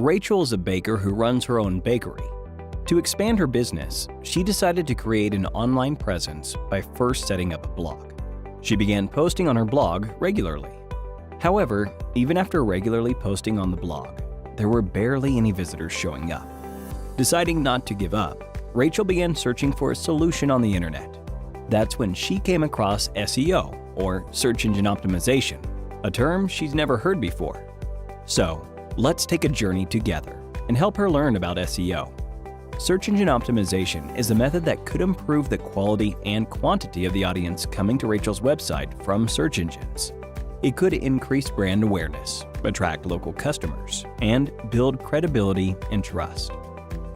Rachel is a baker who runs her own bakery. To expand her business, she decided to create an online presence by first setting up a blog. She began posting on her blog regularly. However, even after regularly posting on the blog, there were barely any visitors showing up. Deciding not to give up, Rachel began searching for a solution on the internet. That's when she came across SEO, or search engine optimization, a term she's never heard before. So, let's take a journey together and help her learn about SEO. Search engine optimization is a method that could improve the quality and quantity of the audience coming to Rachel's website from search engines. It could increase brand awareness, attract local customers, and build credibility and trust.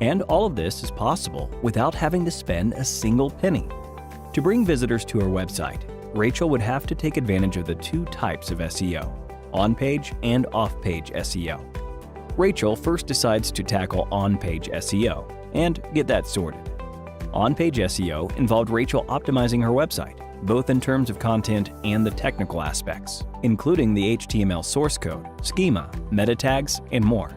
And all of this is possible without having to spend a single penny. To bring visitors to her website, Rachel would have to take advantage of the two types of SEO, on-page and off-page SEO. Rachel first decides to tackle on-page SEO and get that sorted. On-page SEO involved Rachel optimizing her website, both in terms of content and the technical aspects, including the HTML source code, schema, meta tags, and more.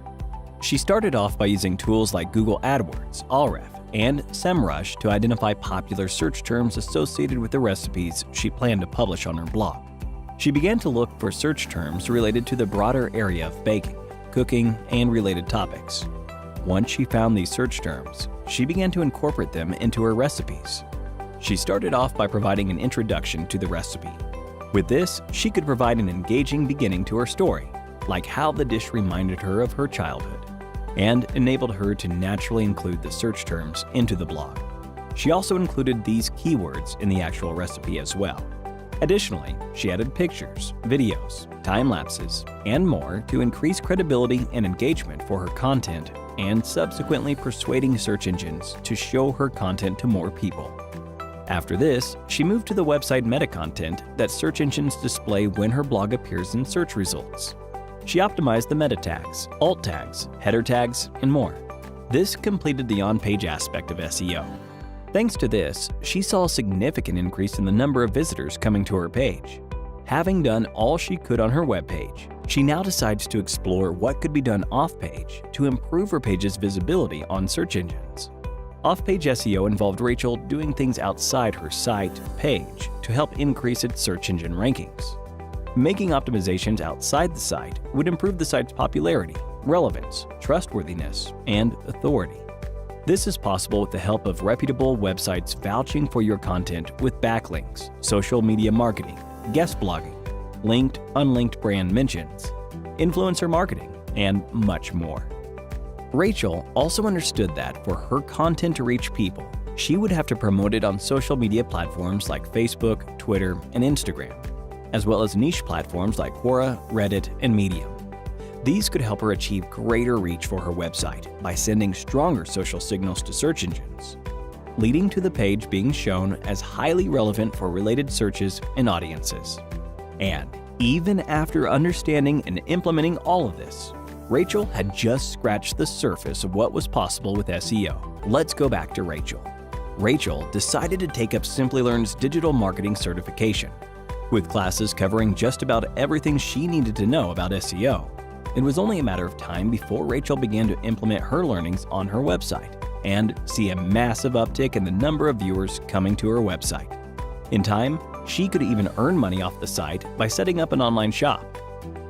She started off by using tools like Google AdWords, Ahrefs, and SEMrush to identify popular search terms associated with the recipes she planned to publish on her blog. She began to look for search terms related to the broader area of baking, cooking, and related topics. Once she found these search terms, she began to incorporate them into her recipes. She started off by providing an introduction to the recipe. With this, she could provide an engaging beginning to her story, like how the dish reminded her of her childhood, and enabled her to naturally include the search terms into the blog. She also included these keywords in the actual recipe as well. Additionally, she added pictures, videos, time lapses, and more to increase credibility and engagement for her content, and subsequently persuading search engines to show her content to more people. After this, she moved to the website meta content that search engines display when her blog appears in search results. She optimized the meta tags, alt tags, header tags, and more. This completed the on-page aspect of SEO. Thanks to this, she saw a significant increase in the number of visitors coming to her page. Having done all she could on her webpage, she now decides to explore what could be done off-page to improve her page's visibility on search engines. Off-page SEO involved Rachel doing things outside her site page to help increase its search engine rankings. Making optimizations outside the site would improve the site's popularity, relevance, trustworthiness, and authority. This is possible with the help of reputable websites vouching for your content with backlinks, social media marketing, guest blogging, linked, unlinked brand mentions, influencer marketing, and much more. Rachel also understood that for her content to reach people, she would have to promote it on social media platforms like Facebook, Twitter, and Instagram, as well as niche platforms like Quora, Reddit, and Medium. These could help her achieve greater reach for her website by sending stronger social signals to search engines, leading to the page being shown as highly relevant for related searches and audiences. And even after understanding and implementing all of this, Rachel had just scratched the surface of what was possible with SEO. Let's go back to Rachel. Rachel decided to take up Simplilearn's digital marketing certification. With classes covering just about everything she needed to know about SEO, it was only a matter of time before Rachel began to implement her learnings on her website and see a massive uptick in the number of viewers coming to her website. In time, she could even earn money off the site by setting up an online shop.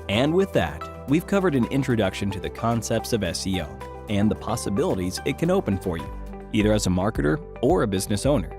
And with that, we've covered an introduction to the concepts of SEO and the possibilities it can open for you, either as a marketer or a business owner.